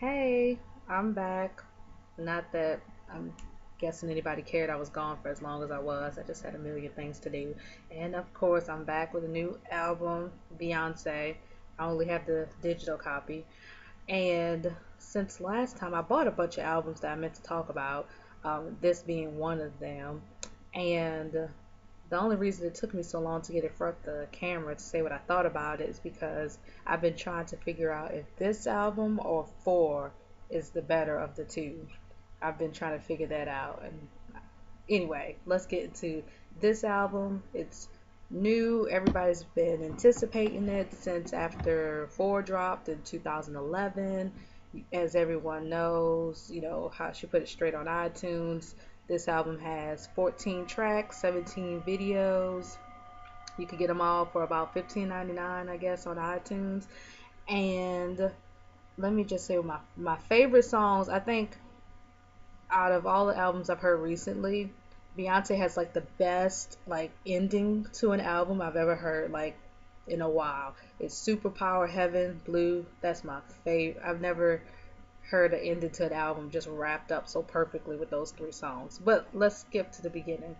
Hey, I'm back. Not that I'm guessing anybody cared I was gone for as long as I was. I just had a million things to do. And of course, I'm back with a new album, Beyoncé. I only have the digital copy. And since last time, I bought a bunch of albums that I meant to talk about, this being one of them. And the only reason it took me so long to get in front of the camera to say what I thought about it is because I've been trying to figure out if this album or Four is the better of the two. I've been trying to figure that out. And anyway, let's get into this album. It's new. Everybody's been anticipating it since after Four dropped in 2011. As everyone knows, how she put it straight on iTunes. This album has 14 tracks, 17 videos. You can get them all for about $15.99, I guess, on iTunes. And let me just say my favorite songs, I think out of all the albums I've heard recently, Beyonce has like the best like ending to an album I've ever heard like in a while. It's Superpower, Heaven, Blue. That's my favorite. I've never heard an ending to an album just wrapped up so perfectly with those three songs. But let's skip to the beginning.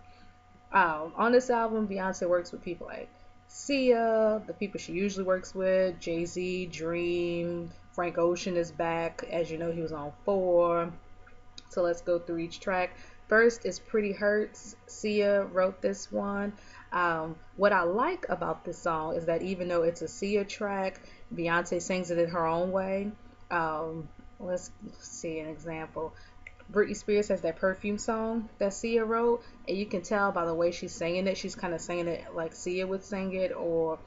On this album, Beyonce works with people like Sia, the people she usually works with, Jay-Z, Dream, Frank Ocean is back. As you know, he was on Four. So let's go through each track. First is Pretty Hurts. Sia wrote this one. What I like about this song is that even though it's a Sia track, Beyonce sings it in her own way. Um, let's see an example. Britney Spears has that Perfume song that Sia wrote, and you can tell by the way she's singing it, she's kind of singing it like Sia would sing it, or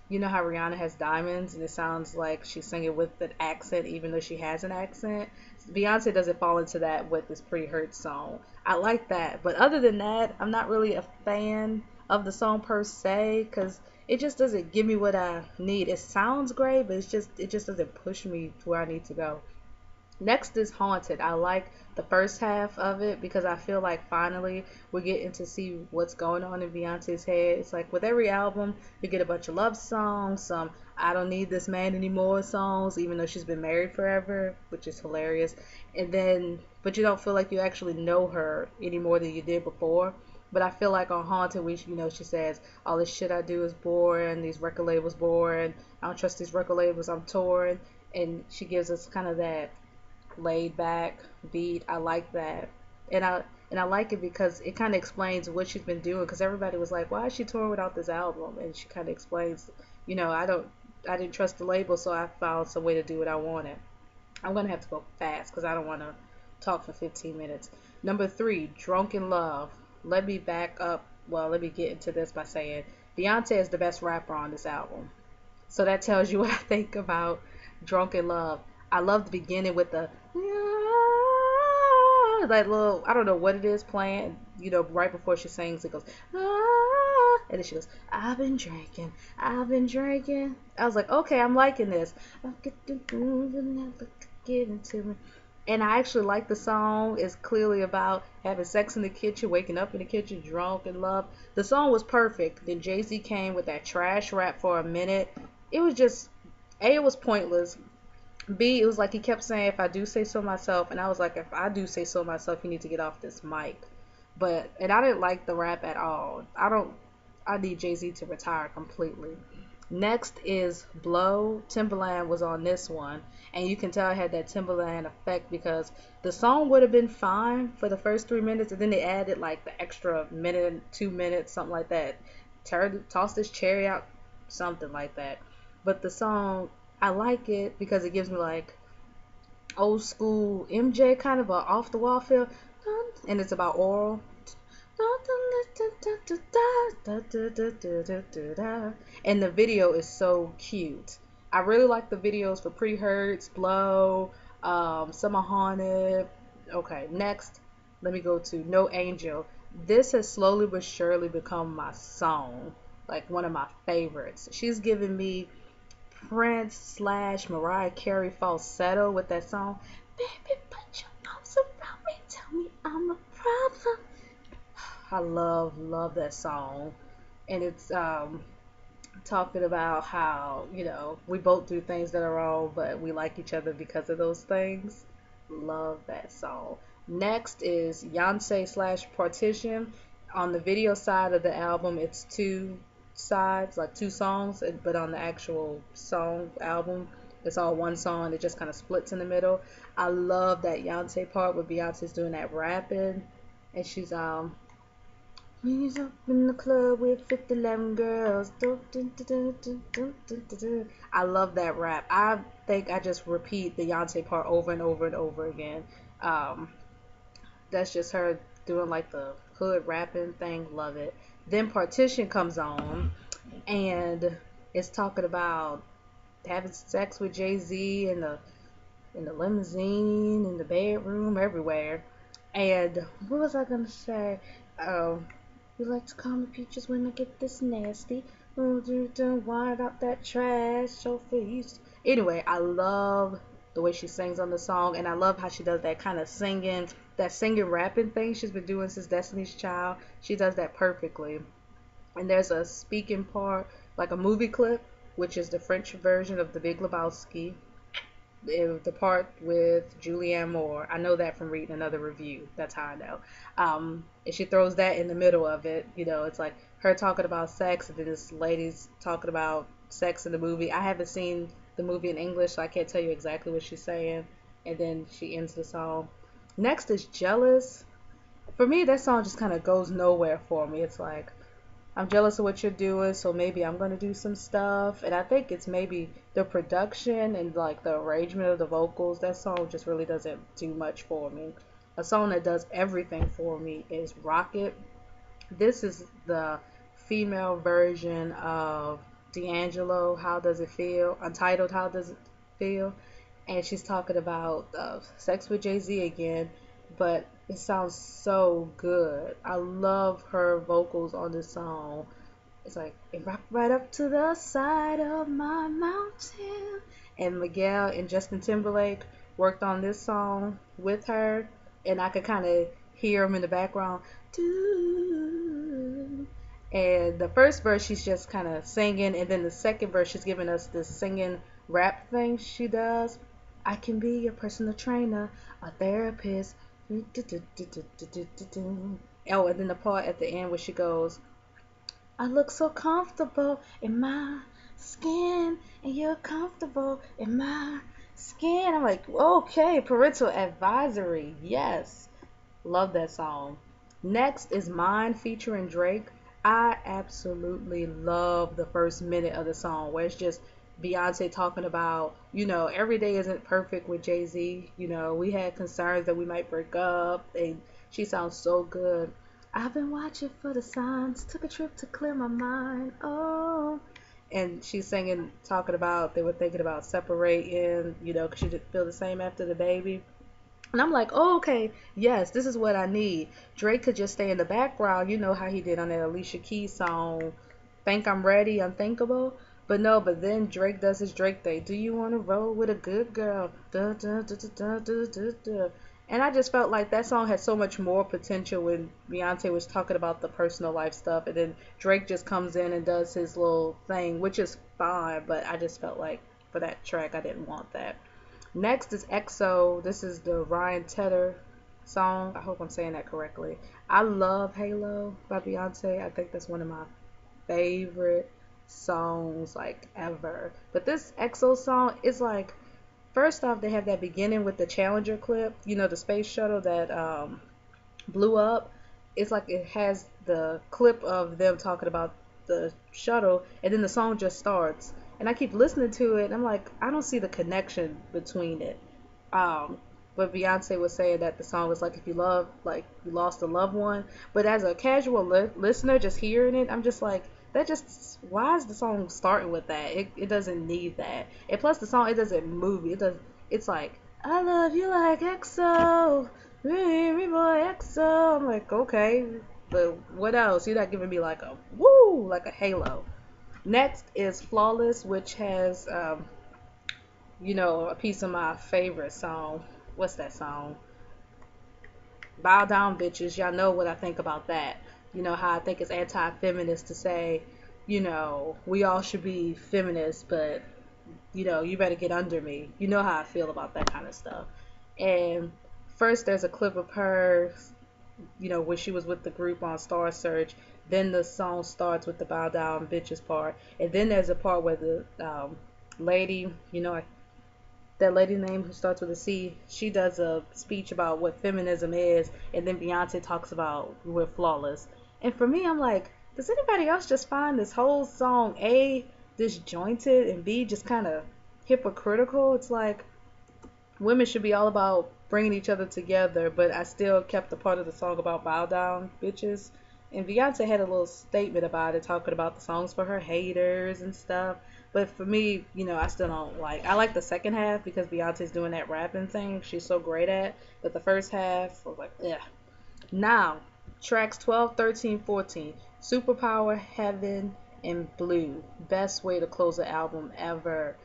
you know how Rihanna has Diamonds and it sounds like she's singing with an accent even though she has an accent. Beyonce doesn't fall into that with this Pretty Hurt song. I like that, but other than that, I'm not really a fan of the song per se because it just doesn't give me what I need. It sounds great, but it just doesn't push me to where I need to go. Next is Haunted. I like the first half of it because I feel like finally we're getting to see what's going on in Beyonce's head. It's like with every album, you get a bunch of love songs, some I don't need this man anymore songs, even though she's been married forever, which is hilarious. And then, but you don't feel like you actually know her any more than you did before. But I feel like on Haunted, she says, all this shit I do is boring, these record labels boring, I don't trust these record labels, I'm torn. And she gives us kind of that laid back beat. I like that, and I like it because it kind of explains what she's been doing. Because everybody was like, "Why is she touring without this album?" And she kind of explains, I didn't trust the label, so I found some way to do what I wanted. I'm gonna have to go fast because I don't want to talk for 15 minutes. Number three, Drunk in Love. Let me back up. Well, let me get into this by saying Beyonce is the best rapper on this album. So that tells you what I think about Drunk in Love. I love the beginning with the that little, I don't know what it is playing, right before she sings it goes and then she goes, I've been drinking. I was like, okay, I'm liking this. I get the moving, get into me. And I actually like the song. It's clearly about having sex in the kitchen, waking up in the kitchen, drunk in love. The song was perfect. Then Jay-Z came with that trash rap for a minute. It was just, A, it was pointless. B, it was like he kept saying, if I do say so myself. And I was like, if I do say so myself, you need to get off this mic. And I didn't like the rap at all. I need Jay-Z to retire completely. Next is Blow. Timberland was on this one. And you can tell it had that Timberland effect because the song would have been fine for the first 3 minutes. And then they added like the extra minute, 2 minutes, something like that. Toss this cherry out, something like that. But the song, I like it because it gives me like old school MJ kind of a off the wall feel, and it's about oral. And the video is so cute. I really like the videos for Pretty Hurts, Blow, Summer Haunted. Okay, next, let me go to No Angel. This has slowly but surely become my song, like one of my favorites. She's given me Prince slash Mariah Carey falsetto with that song. Baby, put your arms around me, tell me I'm a problem. I love that song, and it's talking about how, we both do things that are wrong, but we like each other because of those things. Love that song. Next is Beyonce slash Partition. On the video side of the album, it's two sides, like two songs, but on the actual song album, it's all one song. It just kind of splits in the middle. I love that Beyonce part where Beyonce's doing that rapping, and she's he's up in the club with 50 girls. Dun, dun, dun, dun, dun, dun, dun, dun, dun. I love that rap. I think I just repeat the Beyonce part over and over and over again. Um, that's just her doing like the hood rapping thing. Love it. Then Partition comes on, and it's talking about having sex with Jay Z in the limousine, in the bedroom, everywhere. And what was I gonna say? Um, you like to call me peaches when I get this nasty. Oh, wind out that trash, so face. Anyway, I love the way she sings on the song, and I love how she does that singing rapping thing she's been doing since Destiny's Child. She does that perfectly. And there's a speaking part, like a movie clip, which is the French version of The Big Lebowski, the part with Julianne Moore. I know that from reading another review. That's how I know. And she throws that in the middle of it. It's like her talking about sex, and then this lady's talking about sex in the movie. I haven't seen the movie in English, so I can't tell you exactly what she's saying. And then she ends the song. Next is Jealous. For me, that song just kind of goes nowhere for me. It's like, I'm jealous of what you're doing, so maybe I'm gonna do some stuff. And I think it's maybe the production and like the arrangement of the vocals. That song just really doesn't do much for me. A song that does everything for me is Rocket. This is the female version of D'Angelo, How Does It Feel? Untitled, How Does It Feel? And she's talking about sex with Jay Z again, but it sounds so good. I love her vocals on this song. It's like, it rocked right up to the side of my mountain. And Miguel and Justin Timberlake worked on this song with her, and I could kind of hear them in the background. Doo. And the first verse, she's just kind of singing, and then the second verse, she's giving us this singing rap thing she does. I can be your personal trainer, a therapist. Oh, and then the part at the end where she goes, I look so comfortable in my skin, and you're comfortable in my skin. I'm like, okay, parental advisory. Yes. Love that song. Next is Mine featuring Drake. I absolutely love the first minute of the song where it's just Beyonce talking about, every day isn't perfect with Jay Z. We had concerns that we might break up, and she sounds so good. I've been watching for the signs, took a trip to clear my mind. Oh, and she's singing, talking about they were thinking about separating, because she didn't feel the same after the baby. And I'm like, oh, okay, yes, this is what I need. Drake could just stay in the background, how he did on that Alicia Keys song, Think I'm Ready, Unthinkable. But no, but then Drake does his Drake thing. Do you want to roll with a good girl? Dun, dun, dun, dun, dun, dun, dun. And I just felt like that song had so much more potential when Beyonce was talking about the personal life stuff. And then Drake just comes in and does his little thing, which is fine. But I just felt like for that track, I didn't want that. Next is EXO. This is the Ryan Tedder song. I hope I'm saying that correctly. I love Halo by Beyonce. I think that's one of my favorite songs like ever. But this EXO song is like, first off, they have that beginning with the Challenger clip, the space shuttle that blew up. It's like it has the clip of them talking about the shuttle, and then the song just starts. And I keep listening to it, and I'm like, I don't see the connection between it. Um, but Beyonce was saying that the song was like if you love, like you lost a loved one. But as a casual listener, just hearing it, I'm just like, that just, why is the song starting with that? It doesn't need that. And plus the song, it doesn't move. It's like, I love you like EXO, me boy EXO. I'm like, okay, but what else? You're not giving me like a woo, like a Halo. Next is Flawless, which has, a piece of my favorite song. What's that song? Bow Down Bitches. Y'all know what I think about that. How I think it's anti-feminist to say we all should be feminists, but you better get under me. You know how I feel about that kind of stuff. And first, there's a clip of her, when she was with the group on Star Search. Then the song starts with the bow down bitches part, and then there's a part where the lady, that lady name who starts with a C, she does a speech about what feminism is, and then Beyonce talks about we're flawless. And for me, I'm like, does anybody else just find this whole song A disjointed and B just kind of hypocritical? It's like women should be all about bringing each other together, but I still kept the part of the song about bow down bitches. And Beyonce had a little statement about it, talking about the songs for her haters and stuff. But for me, I still don't like. I like the second half because Beyonce's doing that rapping thing she's so great at. But the first half, I was like, yeah. Now, tracks 12, 13, 14. Superpower, Heaven, and Blue. Best way to close an album ever.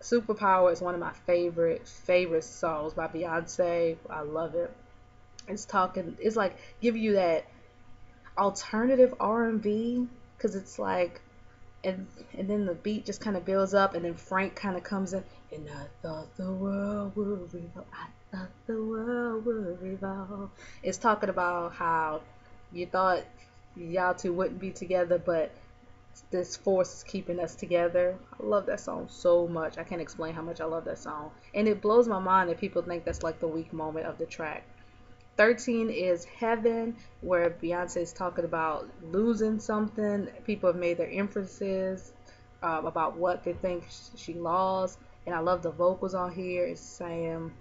Superpower is one of my favorite songs by Beyonce. I love it. It's like giving you that alternative R&B because it's like and then the beat just kind of builds up and then Frank kind of comes in and I thought the world would revolve. I thought the world would revolve. It's talking about how you thought y'all two wouldn't be together, but this force is keeping us together. I love that song so much. I can't explain how much I love that song. And it blows my mind that people think that's like the weak moment of the track. 13 is Heaven, where Beyonce is talking about losing something. People have made their inferences about what they think she lost. And I love the vocals on here. It's saying,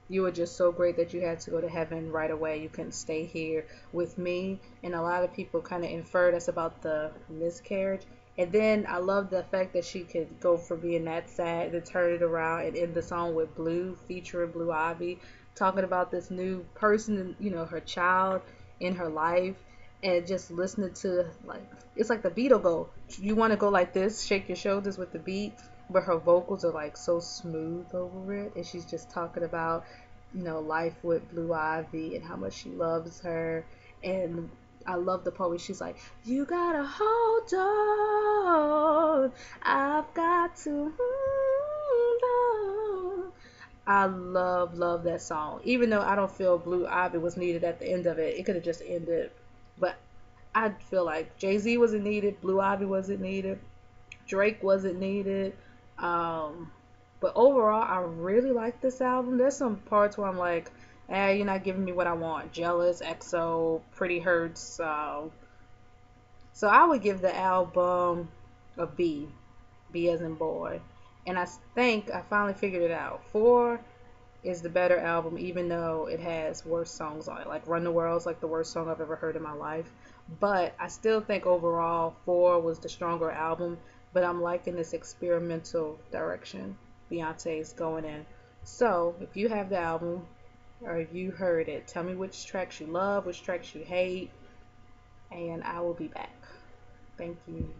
you were just so great that you had to go to heaven right away. You couldn't stay here with me. And a lot of people kind of infer that's about the miscarriage. And then I love the fact that she could go from being that sad to turn it around and end the song with Blue, featuring Blue Ivy, talking about this new person, her child in her life, and just listening to like it's like the beat will go. You want to go like this, shake your shoulders with the beat, but her vocals are like so smooth over it, and she's just talking about life with Blue Ivy and how much she loves her. And I love the part where she's like, you gotta hold on, I've got to hold on. I love that song. Even though I don't feel Blue Ivy was needed at the end of it, it could have just ended. But I feel like Jay-Z wasn't needed, Blue Ivy wasn't needed, Drake wasn't needed. But overall, I really like this album. There's some parts where I'm like, you're not giving me what I want. Jealous, EXO, Pretty Hurts. So I would give the album a B. B as in boy. And I think I finally figured it out. 4 is the better album, even though it has worse songs on it. Like Run the World's like the worst song I've ever heard in my life. But I still think overall 4 was the stronger album. But I'm liking this experimental direction Beyonce is going in. So if you have the album or if you heard it, tell me which tracks you love, which tracks you hate, and I will be back. Thank you.